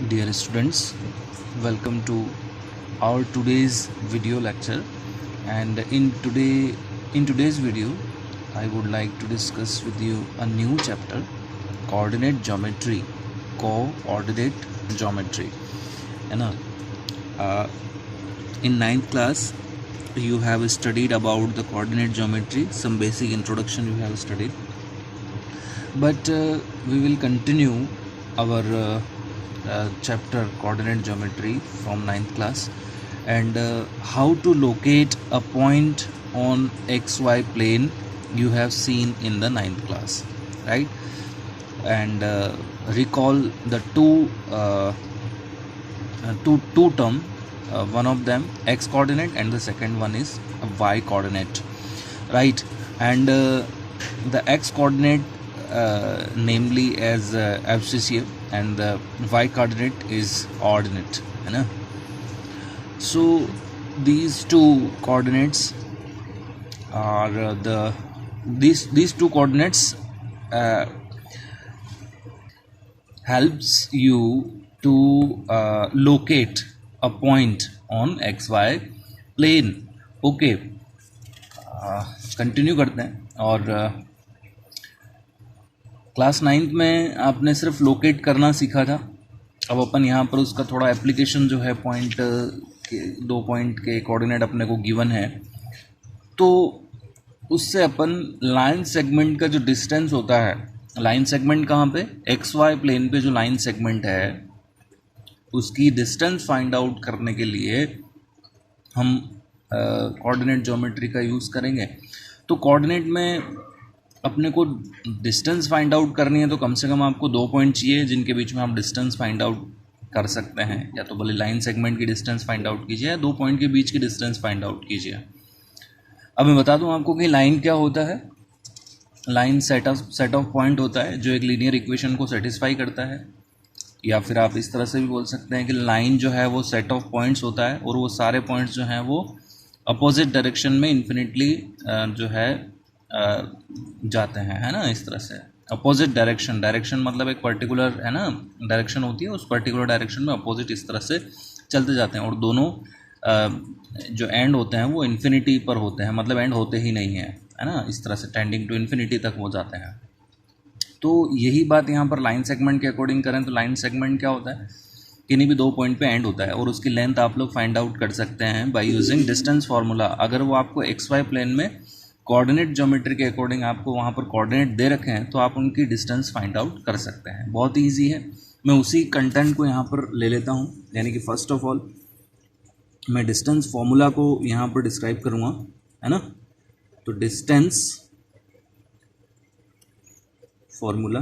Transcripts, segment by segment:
Dear students, welcome to our today's video lecture. And in today's video, I would like to discuss with you a new chapter, coordinate geometry, coordinate geometry. And in ninth class, you have studied about the coordinate geometry. Some basic introduction you have studied, but we will continue our chapter coordinate geometry from ninth class, and how to locate a point on xy plane you have seen in the ninth class, right? And recall the two term, one of them x coordinate and the second one is y coordinate, right? And the x coordinate namely as abscissa, and the y coordinate is ordinate, है ना? So these two coordinates are these two coordinates helps you to locate a point on xy plane. Okay, continue करते हैं। और class ninth में आपने सिर्फ locate करना सीखा था। अब अपन यहाँ पर उसका थोड़ा एप्लीकेशन जो है, पॉइंट के दो पॉइंट के कोऑर्डिनेट अपने को गिवन है, तो उससे अपन लाइन सेगमेंट का जो डिस्टेंस होता है, लाइन सेगमेंट कहाँ पे, एक्स वाई प्लेन पे जो लाइन सेगमेंट है उसकी डिस्टेंस फाइंड आउट करने के लिए हम कोऑर्डिनेट ज्योमेट्री का यूज़ करेंगे। तो कोऑर्डिनेट में अपने को डिस्टेंस फाइंड आउट करनी है, तो कम से कम आपको दो पॉइंट चाहिए जिनके बीच में आप डिस्टेंस फाइंड आउट कर सकते हैं। या तो भले लाइन सेगमेंट की डिस्टेंस फाइंड आउट कीजिए या दो पॉइंट के बीच की डिस्टेंस फाइंड आउट कीजिए। अब मैं बता दूं आपको कि लाइन क्या होता है। लाइन सेट ऑफ पॉइंट होता है जो एक लीनियर इक्वेशन को सेटिस्फाई करता है, या फिर आप इस तरह से भी बोल सकते हैं कि लाइन जो है वो सेट ऑफ पॉइंट्स होता है, और वो सारे पॉइंट्स जो हैं वो अपोजिट डायरेक्शन में इन्फिनिटली जो है जाते हैं, है ना? इस तरह से अपोजिट डायरेक्शन मतलब एक पर्टिकुलर, है ना, डायरेक्शन होती है, उस पर्टिकुलर डायरेक्शन में अपोजिट इस तरह से चलते जाते हैं, और दोनों जो एंड होते हैं वो इन्फिनिटी पर होते हैं, मतलब एंड होते ही नहीं है ना? इस तरह से टेंडिंग टू इन्फिनिटी तक वो जाते हैं। तो यही बात यहाँ पर लाइन सेगमेंट के अकॉर्डिंग करें तो लाइन सेगमेंट क्या होता है, किन्हीं भी दो पॉइंट पे एंड होता है, और उसकी लेंथ आप लोग फाइंड आउट कर सकते हैं बाय यूजिंग डिस्टेंस फार्मूला। अगर वो आपको एक्स वाई प्लेन में कोऑर्डिनेट ज्योमेट्री के अकॉर्डिंग आपको वहाँ पर कोऑर्डिनेट दे रखे हैं, तो आप उनकी डिस्टेंस फाइंड आउट कर सकते हैं। बहुत ही ईजी है। मैं उसी कंटेंट को यहाँ पर ले लेता हूँ, यानी कि फर्स्ट ऑफ ऑल मैं डिस्टेंस फार्मूला को यहाँ पर डिस्क्राइब करूँगा, है ना? तो डिस्टेंस फार्मूला,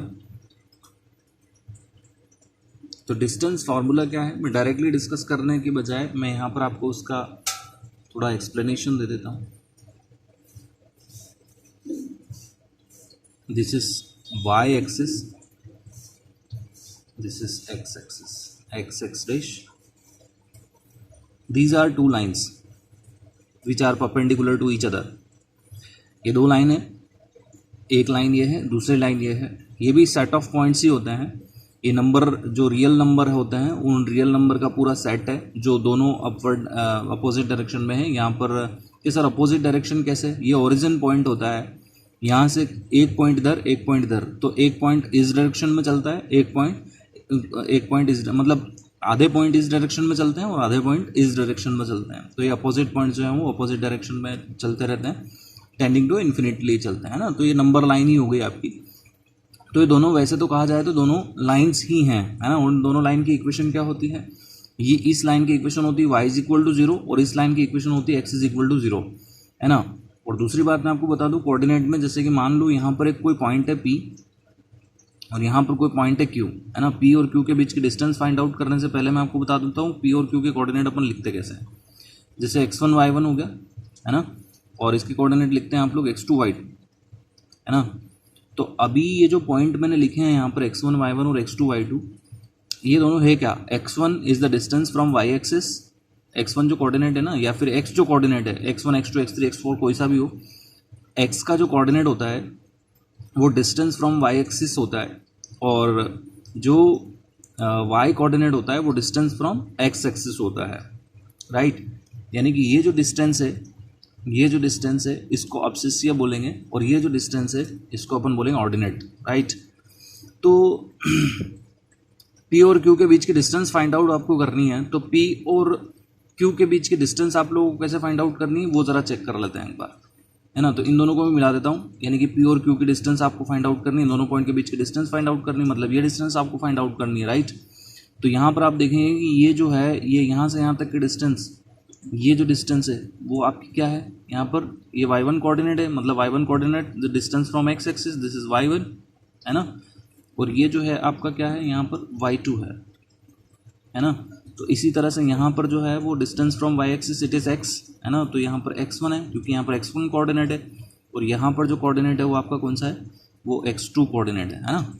तो डिस्टेंस फार्मूला क्या है, मैं डायरेक्टली डिस्कस करने की बजाय मैं यहाँ पर आपको उसका थोड़ा एक्सप्लेनेशन दे देता हूँ। This is Y axis, this is X axis, X X dash. These are two lines which are perpendicular to each other. ये दो लाइन है, एक लाइन ये है, दूसरी लाइन ये है। ये भी सेट ऑफ पॉइंट्स ही होते हैं। ये नंबर जो रियल नंबर होते हैं उन रियल नंबर का पूरा सेट है जो दोनों अपवर्ड अपोजिट डायरेक्शन में है। यहाँ पर ये सर अपोजिट डायरेक्शन कैसे, ये ओरिजिन पॉइंट होता है, यहाँ से एक पॉइंट इधर एक पॉइंट इधर, तो एक पॉइंट इस डायरेक्शन में चलता है, एक पॉइंट इस, मतलब आधे पॉइंट इस डायरेक्शन में चलते हैं और आधे पॉइंट इस डायरेक्शन में चलते हैं। तो ये अपोजिट पॉइंट जो है वो अपोजिट डायरेक्शन में चलते रहते हैं, टेंडिंग टू इन्फिनिटली चलते हैं ना। तो ये नंबर लाइन ही हो गई आपकी। तो ये दोनों वैसे तो कहा जाए तो दोनों लाइंस ही हैं, है ना? उन दोनों लाइन की इक्वेशन क्या होती है, ये इस लाइन की इक्वेशन होती है y इज इक्वल टू 0, और इस लाइन की इक्वेशन होती है x इज इक्वल टू 0, है ना? और दूसरी बात मैं आपको बता दूं, कोऑर्डिनेट में जैसे कि मान लो यहाँ पर एक कोई पॉइंट है P और यहाँ पर कोई पॉइंट है Q, है ना? P और Q के बीच की डिस्टेंस फाइंड आउट करने से पहले मैं आपको बता देता हूँ P और Q के कोऑर्डिनेट अपन लिखते कैसे हैं। जैसे x1 y1 हो गया, है ना, और इसके कोऑर्डिनेट लिखते हैं आप लोग x2 y2, है ना? तो अभी ये जो पॉइंट मैंने लिखे हैं यहाँ पर x1 y1 और x2 y2, ये दोनों है क्या, x1 is the distance from y axis, x1 जो कोऑर्डिनेट है ना, या फिर x जो कोऑर्डिनेट है, x1 x2 x3 x4 कोई सा भी हो, x का जो कोऑर्डिनेट होता है वो डिस्टेंस फ्रॉम y एक्सिस होता है, और जो वाई कोऑर्डिनेट होता है वो डिस्टेंस फ्रॉम एक्स एक्सिस होता है, राइट। यानी कि ये जो डिस्टेंस है इसको अब्सिसिया बोलेंगे और ये जो डिस्टेंस है इसको अपन बोलेंगे ऑर्डिनेट, राइट। तो पी और क्यू के बीच की डिस्टेंस फाइंड आउट आपको करनी है, तो पी और क्यू के बीच की डिस्टेंस आप लोगों को कैसे फाइंड आउट करनी है वो ज़रा चेक कर लेते हैं एक बार, है ना। तो इन दोनों को मैं मिला देता हूँ, यानी कि पी और क्यू की डिस्टेंस आपको फाइंड आउट करनी है, दोनों पॉइंट के बीच की डिस्टेंस फाइंड आउट करनी है, मतलब ये डिस्टेंस आपको फाइंड आउट करनी है, राइट। तो यहाँ पर आप देखेंगे कि ये जो है ये यहाँ से यहाँ तक की डिस्टेंस, ये जो डिस्टेंस है वो आपकी क्या है, यहाँ पर ये y1 कोऑर्डिनेट है, मतलब y1 coordinate the distance from x axis, this is y1, है ना। और ये जो है आपका क्या है, यहाँ पर y2 है ना। तो इसी तरह से यहाँ पर जो है वो distance from y axis it is x, है ना। तो यहाँ पर x1 है क्योंकि यहाँ पर x1 कोऑर्डिनेट है, और यहाँ पर जो कोऑर्डिनेट है वो आपका कौन सा है, वो x2 कोऑर्डिनेट है ना।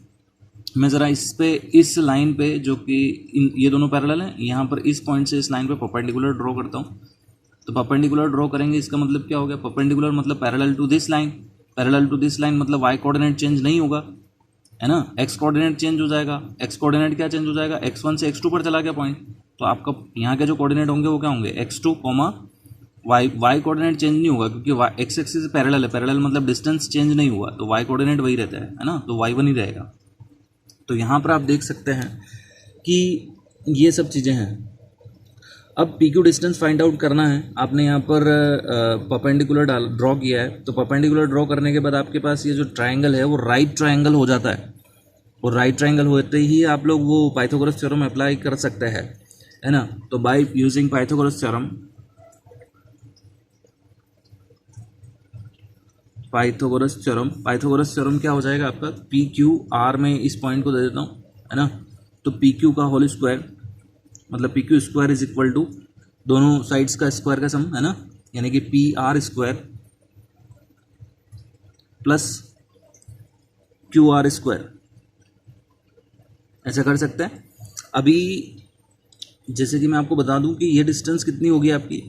मैं ज़रा इस लाइन पे जो कि ये दोनों पैरेलल हैं, यहाँ पर इस पॉइंट से इस लाइन पे परपेंडिकुलर ड्रॉ करता हूँ। तो परपेंडिकुलर ड्रॉ करेंगे, इसका मतलब क्या हो गया, परपेंडिकुलर मतलब पैरेलल टू दिस लाइन, मतलब y कोऑर्डिनेट चेंज नहीं होगा, है ना। x कोऑर्डिनेट चेंज हो जाएगा, x कोऑर्डिनेट क्या चेंज हो जाएगा, x1 से x2 पर चला गया पॉइंट, तो आपका यहाँ के जो कोऑर्डिनेट होंगे वो क्या होंगे, x2, y कोऑर्डिनेट चेंज नहीं होगा क्योंकि x एक्सिस से पैरेलल है, पैरेलल मतलब डिस्टेंस चेंज नहीं हुआ, तो y कोऑर्डिनेट वही रहता है ना, तो y1 ही रहेगा। तो यहाँ पर आप देख सकते हैं कि ये सब चीज़ें हैं। अब P Q distance find out करना है, आपने यहाँ पर परपेंडिकुलर ड्रॉ किया है, तो परपेंडिकुलर ड्रॉ करने के बाद आपके पास ये जो ट्रायंगल है वो राइट ट्रायंगल हो जाता है, और राइट ट्रायंगल होते ही आप लोग वो पाइथागोरस थ्योरम अप्लाई कर सकते हैं, है ना। तो बाय यूजिंग पाइथागोरस थ्योरम क्या हो जाएगा आपका, पी क्यू आर में इस पॉइंट को दे देता हूँ, है ना। तो पी क्यू का होल स्क्वायर मतलब P Q square is equal to दोनों साइड्स का स्क्वायर का सम, है ना, यानी कि P R square plus Q R square, ऐसा कर सकते हैं। अभी जैसे कि मैं आपको बता दूं कि ये डिस्टेंस कितनी होगी आपकी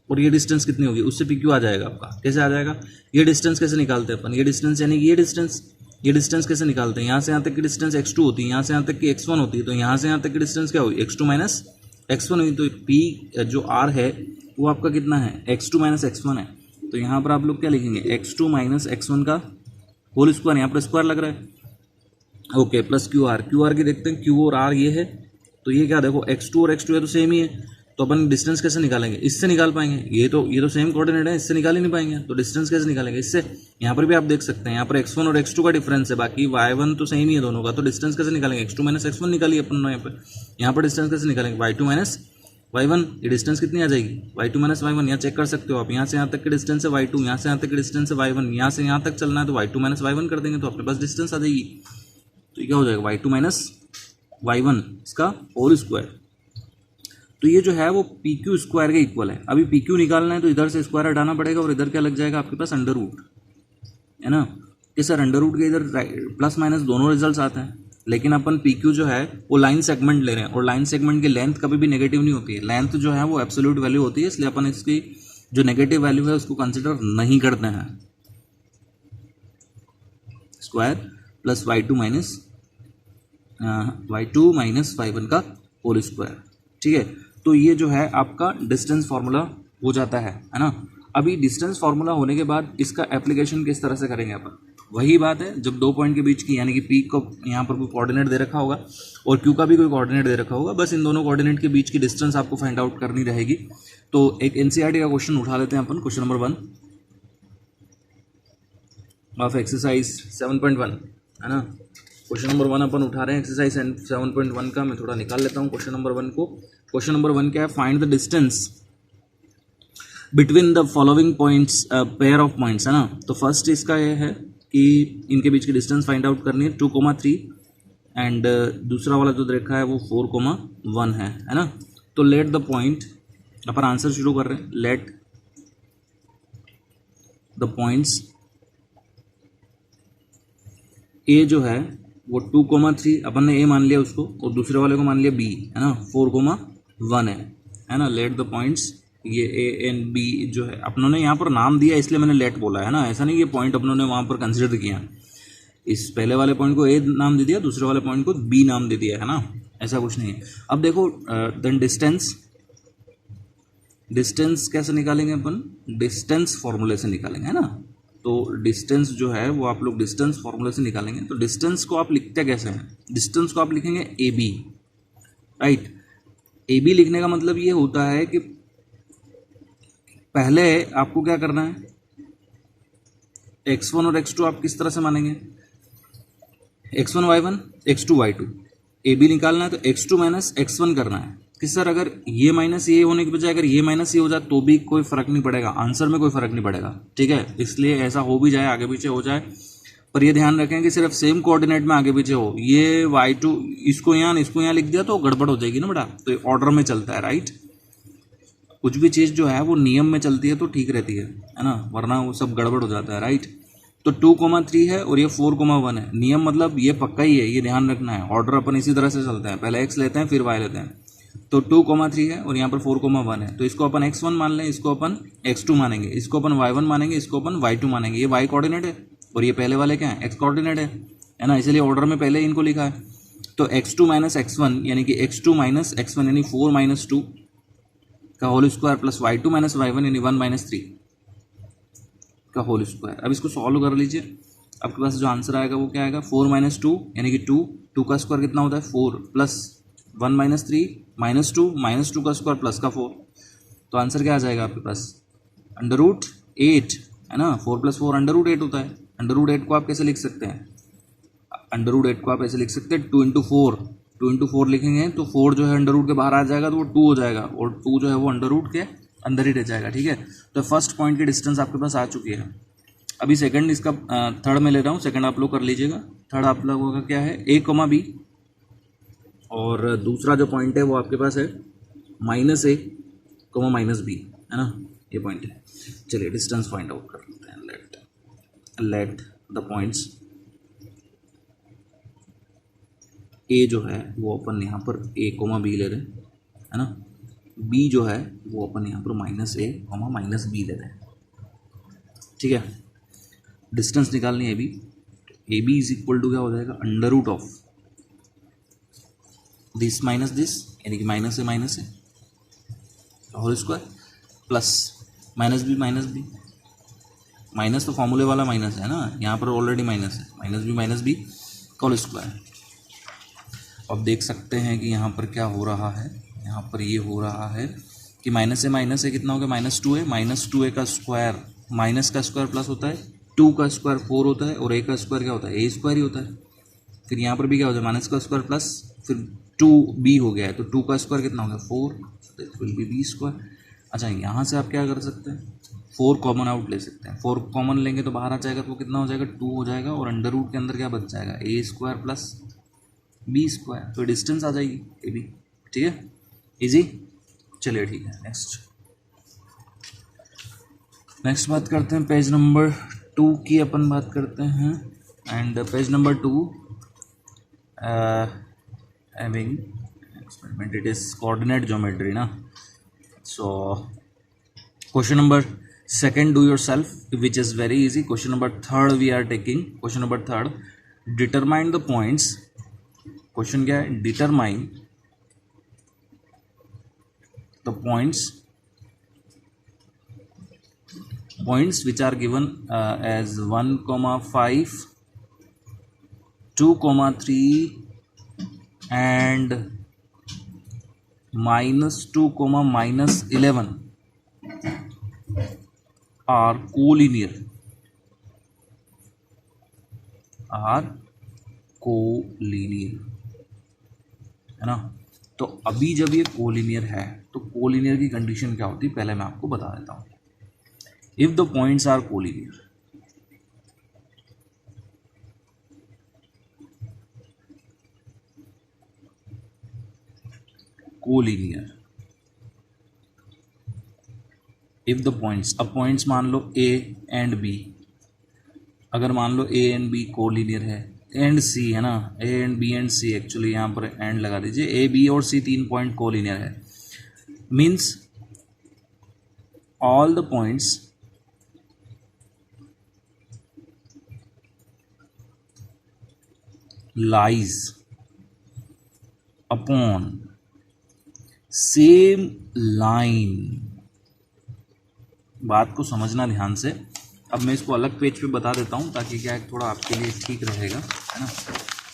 और ये डिस्टेंस कितनी होगी, उससे पी क्यू आ जाएगा आपका। कैसे आ जाएगा, ये डिस्टेंस कैसे निकालते हैं अपन, ये डिस्टेंस यानी कि ये डिस्टेंस कैसे निकालते हैं, यहाँ से यहाँ तक की डिस्टेंस x2 होती है, यहाँ से यहाँ तक की x1 होती है, तो यहाँ से यहाँ तक की डिस्टेंस क्या हुई, x2 माइनस x1 हुई, तो p जो r है वो आपका कितना है, x2 माइनस x1 है। तो यहाँ पर आप लोग क्या लिखेंगे, x2 माइनस x1 का होल स्क्वायर, यहाँ पर स्क्वायर लग रहा है, ओके, प्लस क्यू आर की देखते हैं, क्यू और आर ये है, तो ये क्या देखो x2 और x2 है तो सेम ही है, तो अपन डिस्टेंस कैसे निकालेंगे, इससे निकाल पाएंगे, ये तो सेम कोऑर्डिनेट है, इससे निकाल ही नहीं पाएंगे, तो डिस्टेंस कैसे निकालेंगे इससे। यहाँ पर भी आप देख सकते हैं यहाँ पर x1 और x2 का डिफरेंस है, बाकी y1 तो सेम ही है दोनों का, तो डिस्टेंस कैसे निकालेंगे, x2 माइनस x1 निकालिए अपन यहाँ पर डिस्टेंस कैसे निकालेंगे, y2 माइनस y1, ये डिस्टेंस कितनी आ जाएगी, y2 माइनस y1, यहाँ चेक कर सकते हो आप, यहाँ से यहाँ तक की डिस्टेंस है y2, यहाँ से यहाँ तक की डिस्टेंस है y1, यहाँ से यहाँ तक चलना है तो y2 माइनस y1 कर देंगे तो अपने पास डिस्टेंस आ जाएगी। तो ये क्या हो जाएगा, y2 माइनस y1 इसका होल स्क्वायर, तो ये जो है वो पी क्यू स्क्वायर के इक्वल है। अभी पी क्यू निकालना है तो इधर से स्क्वायर हटाना पड़ेगा और इधर क्या लग जाएगा आपके पास, अंडर रूट, है ना। कि सर अंडर रूट के इधर प्लस माइनस दोनों रिजल्ट्स आते हैं, लेकिन अपन पी क्यू जो है वो लाइन सेगमेंट ले रहे हैं, और लाइन सेगमेंट की लेंथ कभी भी नेगेटिव नहीं होती है, लेंथ जो है वो एब्सोल्यूट वैल्यू होती है, इसलिए अपन इसकी जो नेगेटिव वैल्यू है उसको कंसिडर नहीं करते हैं। Square plus y2 minus y1 का होल स्क्वायर, ठीक है। तो ये जो है आपका डिस्टेंस फार्मूला हो जाता है ना। अभी डिस्टेंस फार्मूला होने के बाद इसका एप्लीकेशन किस तरह से करेंगे अपन, वही बात है, जब दो पॉइंट के बीच की यानी कि पी को यहाँ पर कोई कोऑर्डिनेट दे रखा होगा और क्यू का भी कोई कोऑर्डिनेट दे रखा होगा, बस इन दोनों कोऑर्डिनेट के बीच की डिस्टेंस आपको फाइंड आउट करनी रहेगी। तो एक एनसीईआरटी का क्वेश्चन उठा लेते हैं अपन, क्वेश्चन नंबर 1 ऑफ एक्सरसाइज 7.1, है ना। क्वेश्चन नंबर 1 अपन उठा रहे हैं एक्सरसाइज 7.1 का, मैं थोड़ा निकाल लेता हूँ क्वेश्चन नंबर 1 को। क्वेश्चन नंबर 1 क्या है, find the distance between the following points, pair of points, है ना। तो फर्स्ट इसका ये है कि इनके बीच की डिस्टेंस फाइंड आउट करनी है 2,3 एंड दूसरा वाला जो देखा है वो 4,1 है ना। तो let the point, upon answer शुरू कर रहे हैं, लेट द पॉइंट्स ए जो है वो 2,3 अपन ने ए मान लिया उसको, और दूसरे वाले को मान लिया बी, है ना, 4,1 है ना। लेट द पॉइंट्स, ये ए एंड बी जो है अपनों ने यहाँ पर नाम दिया इसलिए मैंने लेट बोला है ना, ऐसा नहीं कि पॉइंट अपनों ने वहाँ पर कंसिडर किया। इस पहले वाले पॉइंट को ए नाम दे दिया, दूसरे वाले पॉइंट को बी नाम दे दिया, है ना, ऐसा कुछ नहीं है। अब देखो देन डिस्टेंस कैसे निकालेंगे अपन, डिस्टेंस फॉर्मूले से निकालेंगे, है ना। तो डिस्टेंस जो है वो आप लोग डिस्टेंस फॉर्मूले से निकालेंगे। तो डिस्टेंस को आप लिखते कैसे हैं, डिस्टेंस को आप लिखेंगे A B, right. A B लिखने का मतलब ये होता है कि पहले आपको क्या करना है, x1 और x2 आप किस तरह से मानेंगे, x1 y1 x2 y2, A B निकालना है तो x2 माइनस x1 करना है कि सर अगर ये माइनस ये होने के बजाय अगर ये माइनस ये हो जाए तो भी कोई फर्क नहीं पड़ेगा, आंसर में कोई फर्क नहीं पड़ेगा, ठीक है। इसलिए ऐसा हो भी जाए आगे पीछे हो जाए, पर ये ध्यान रखें कि सिर्फ सेम कोऑर्डिनेट में आगे पीछे हो। ये y2 इसको यहाँ लिख दिया तो गड़बड़ हो जाएगी ना बेटा, तो ऑर्डर में चलता है, राइट। कुछ भी चीज़ जो है वो नियम में चलती है तो ठीक रहती है ना, वरना वो सब गड़बड़ हो जाता है, राइट। तो 2,3 है और ये 4,1 है। नियम मतलब ये पक्का ही है, ये ध्यान रखना है। ऑर्डर अपन इसी तरह से चलता है, पहले x लेते हैं फिर y लेते हैं। तो 2,3 है और यहाँ पर 4,1 है, तो इसको अपन x1 मान लें, इसको अपन x2 मानेंगे, इसको अपन y1 मानेंगे, इसको अपन y2 मानेंगे। ये y कोऑर्डिनेट है और ये पहले वाले क्या है, x कोऑर्डिनेट है ना, इसलिए ऑर्डर में पहले इनको लिखा है। तो x2 माइनस x1 यानी कि x2 माइनस x1 यानी 4 माइनस 2 का whole square plus y2 minus y1 यानी 1 माइनस 3 का होल स्क्वायर। अब इसको सॉल्व कर लीजिए, आपके पास जो आंसर आएगा वो क्या आएगा, 4 माइनस 2 यानी कि 2 का स्क्वायर कितना होता है 4 प्लस 1 माइनस 3 माइनस 2 का स्क्वायर प्लस का 4। तो आंसर क्या आ जाएगा आपके पास, √8, है ना। 4 प्लस 4 √8 होता है। √8 को आप कैसे लिख सकते हैं, √8 को आप ऐसे लिख सकते हैं 2 इंटू फोर लिखेंगे तो 4 जो है अंडर के बाहर आ जाएगा तो वो 2 हो जाएगा और 2 जो है वो अंडर के अंदर ही रह जाएगा, ठीक है। तो फर्स्ट पॉइंट की डिस्टेंस आपके पास आ चुकी है। अभी सेकंड इसका थर्ड में ले रहा हूँ, सेकंड आप लोग कर लीजिएगा। थर्ड आप लोगों का क्या है, a, b और दूसरा जो पॉइंट है वो आपके पास है -a, -b, है ना, ये पॉइंट है। चलिए डिस्टेंस फाइंड आउट कर लेते हैं। लेट द पॉइंट्स a जो है वो अपन यहाँ पर a, b ले रहे हैं, है ना। b जो है वो अपन यहाँ पर -a, -b ले रहे हैं, ठीक है। डिस्टेंस निकालनी है A B is equal to क्या हो जाएगा, √ ऑफ दिस माइनस दिस यानी कि -a whole square plus -b minus तो फॉर्मूले वाला माइनस है ना, यहाँ पर ऑलरेडी माइनस है, -b का होल स्क्वायर। अब देख सकते हैं कि यहाँ पर क्या हो रहा है, यहाँ पर ये हो रहा है कि -a कितना हो गया, -2a, -2a का स्क्वायर, माइनस का स्क्वायर प्लस होता है, 2 का स्क्वायर 4 होता है और a का स्क्वायर क्या होता है, a स्क्वायर ही होता है। फिर यहाँ पर भी क्या हो जाए, माइनस का स्क्वायर प्लस फिर 2b हो गया है, तो 2 का स्क्वायर कितना हो गया 4, विल बी b स्क्वायर। अच्छा यहाँ से आप क्या कर सकते हैं, 4 कॉमन आउट ले सकते हैं। 4 कॉमन लेंगे तो बाहर आ जाएगा तो कितना हो जाएगा, 2 हो जाएगा और अंडर रूट के अंदर क्या बच जाएगा, a square plus b square. तो डिस्टेंस आ जाएगी ए बी, ठीक है, इजी। चलिए ठीक है, नेक्स्ट बात करते हैं पेज नंबर 2 की अपन बात करते हैं। And page number 2 having experiment, it is coordinate geometry ना। So question number second do yourself which is very easy. Question number third we are taking, question number third, determine the points. Question क्या है, determine the points which are given as 1,5, 2,3 and -2, -11 are collinear, है ना। तो अभी जब ये collinear है तो कोलिनियर की कंडीशन क्या होती है पहले मैं आपको बता देता हूँ। If the points are collinear, if the points, अब points मान लो A and B, अगर मान लो A and B कोलिनियर है, एंड C है ना, A and B and C, actually यहाँ पर एंड लगा दीजिए, A B और C 3 पॉइंट कोलिनियर है, means all the points lies upon same line. बात को समझना ध्यान से। अब मैं इसको अलग पेज पे बता देता हूँ ताकि क्या है थोड़ा आपके लिए ठीक रहेगा, है ना।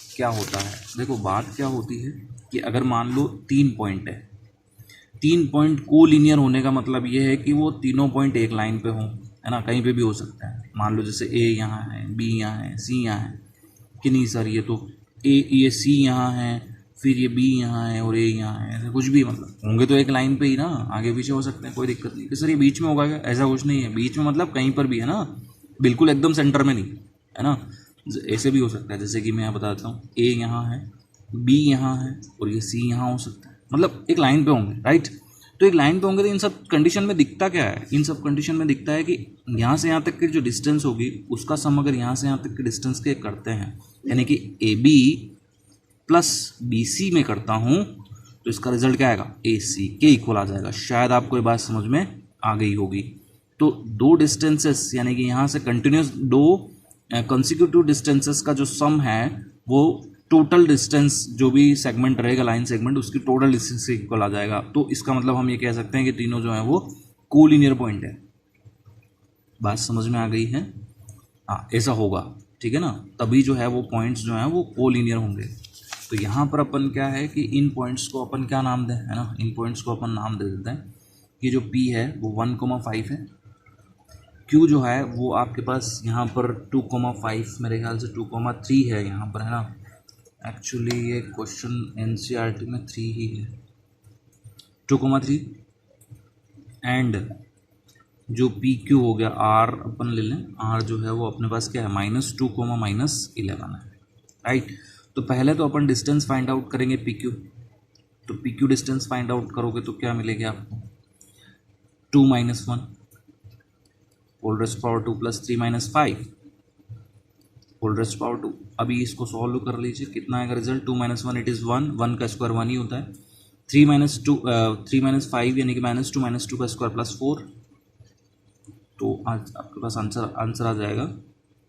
क्या होता है, देखो बात क्या होती है कि अगर मान लो 3 पॉइंट है, 3 पॉइंट को लीनियर होने का मतलब ये है कि वो तीनों पॉइंट एक लाइन पे हों, है ना। कहीं पे भी हो सकता है, मान लो जैसे ए यहाँ है, बी यहाँ है, सी यहाँ है, कि नहीं सर ये तो ये सी यहाँ है, फिर ये बी यहाँ है और ए यहाँ है, ऐसा कुछ भी, मतलब होंगे तो एक लाइन पे ही ना, आगे पीछे हो सकते हैं, कोई दिक्कत नहीं। कि सर ये बीच में होगा क्या, ऐसा कुछ नहीं है। बीच में मतलब कहीं पर भी, है ना, बिल्कुल एकदम सेंटर में नहीं, है ना। ऐसे भी हो सकता है, जैसे कि मैं यहाँ बता देता हूँ, ए यहाँ है, बी यहाँ है और ये सी यहाँ हो सकता है, मतलब एक लाइन पे होंगे, राइट। तो एक लाइन पे होंगे तो इन सब कंडीशन में दिखता क्या है, इन सब कंडीशन में दिखता है कि यहाँ से यहाँ तक की जो डिस्टेंस होगी उसका सम अगर यहाँ से यहाँ तक के डिस्टेंस के करते हैं, यानी कि A B plus B C में करता हूँ, तो इसका रिजल्ट क्या आएगा, ए सी के इक्वल आ जाएगा। शायद आपको ये बात समझ में आ गई होगी। तो दो डिस्टेंसेस, यानी कि यहाँ से कंटिन्यूस दो कंसिक्यूटिव डिस्टेंसेस का जो सम है वो टोटल डिस्टेंस जो भी सेगमेंट रहेगा, लाइन सेगमेंट, उसकी टोटल डिस्टेंस से इक्वल आ जाएगा। तो इसका मतलब हम ये कह सकते हैं कि तीनों जो है वो कोलिनियर पॉइंट है। बात समझ में आ गई है, हाँ ऐसा होगा, ठीक है ना। तभी जो है वो पॉइंट्स जो हैं वो कोलिनियर होंगे। तो यहाँ पर अपन क्या है कि इन पॉइंट्स को अपन क्या नाम दें, है ना, इन पॉइंट्स को अपन नाम दे देते हैं कि जो P है वो 1,5 है, Q जो है वो आपके पास यहाँ पर 2,5, मेरे ख्याल से 2,3 है यहाँ पर, है ना। एक्चुअली ये क्वेश्चन NCERT में 3 ही है, 2,3। एंड जो PQ हो गया R अपन ले लें, R जो है वो अपने पास क्या है, -2, -11 है, राइट। तो पहले तो अपन डिस्टेंस फाइंड आउट करेंगे PQ। तो PQ डिस्टेंस फाइंड आउट करोगे तो क्या मिलेगी आपको, 2 - 1 whole raised power 2 + 3 - 5 whole raised power 2। अभी इसको सॉल्व कर लीजिए, कितना आएगा रिजल्ट, 2 - 1 इट इज़ 1, 1 का स्क्वायर 1 ही होता है। 3 - 2 3 - 5 यानी कि -2 का स्क्वायर +4। तो आज आपके पास आंसर आ जाएगा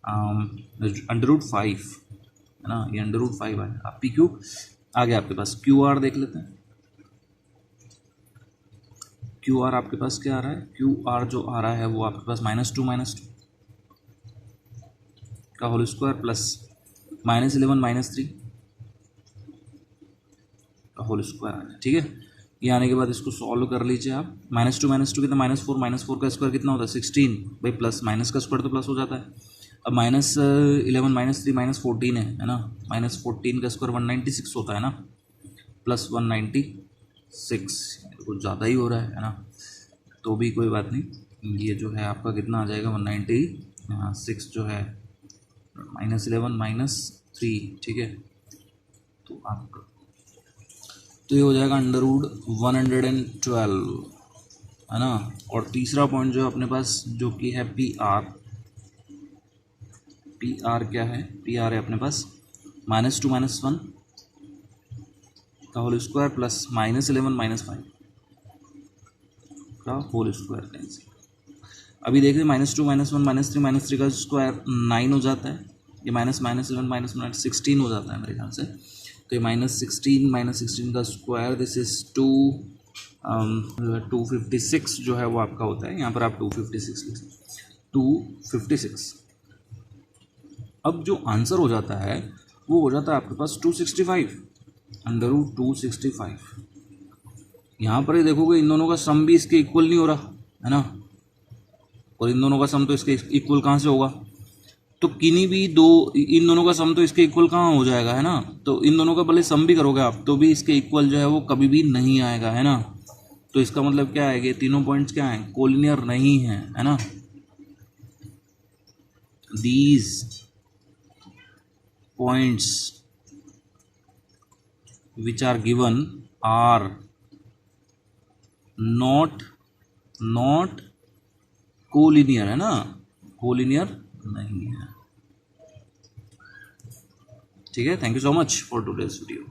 √5, है ना, ये √5 है। आप PQ आ गया आपके पास। QR देख लेते हैं, QR आपके पास क्या आ रहा है, QR जो आ रहा है वो आपके पास -2 का होल स्क्वायर प्लस -11 - 3 का होल स्क्वायर आ रहा है, ठीक है। ये आने के बाद इसको सॉल्व कर लीजिए आप। -2 कितना, -4 का स्क्वायर कितना होता है, 16 भाई, प्लस माइनस का स्क्वायर तो प्लस हो जाता है। अब -11 - 3 -14 है ना, -14 का स्क्वायर 196 होता है ना, प्लस 196, कुछ ज़्यादा ही हो रहा है ना। तो भी कोई बात नहीं, ये जो है आपका कितना आ जाएगा, 196 जो है -11 - 3, ठीक है। तो आपका तो ये हो जाएगा √112, है ना। और तीसरा पॉइंट जो है अपने पास जो कि है PR क्या है, PR है अपने पास -2 - 1 का होल स्क्वायर प्लस -11 - 5 का होल स्क्वायर कैंसिल। अभी देखिए -2 - 1 -3 का स्क्वायर 9 हो जाता है, ये -11 - 16 हो जाता है मेरे ख्याल से। तो ये -16 का स्क्वायर दिस इज 256 जो है वो आपका होता है। यहाँ पर आप 256 लिख सकते, 256। अब जो आंसर हो जाता है वो हो जाता है आपके पास 265, √265। यहाँ पर ही देखोगे इन दोनों का सम भी इसके इक्वल नहीं हो रहा, है ना। और इन दोनों का सम तो इसके इक्वल कहाँ से होगा, तो किन्हीं भी दो, इन दोनों का सम तो इसके इक्वल कहाँ हो जाएगा, है ना। तो इन दोनों का भले सम भी करोगे आप तो भी इसके इक्वल जो है वो कभी भी नहीं आएगा, है ना। तो इसका मतलब क्या है कि तीनों पॉइंट्स क्या हैं, कोलिनियर नहीं है ना। These points which are given are not collinear, है ना, कोलिनियर नहीं है, ठीक है। Thank you so much for today's video.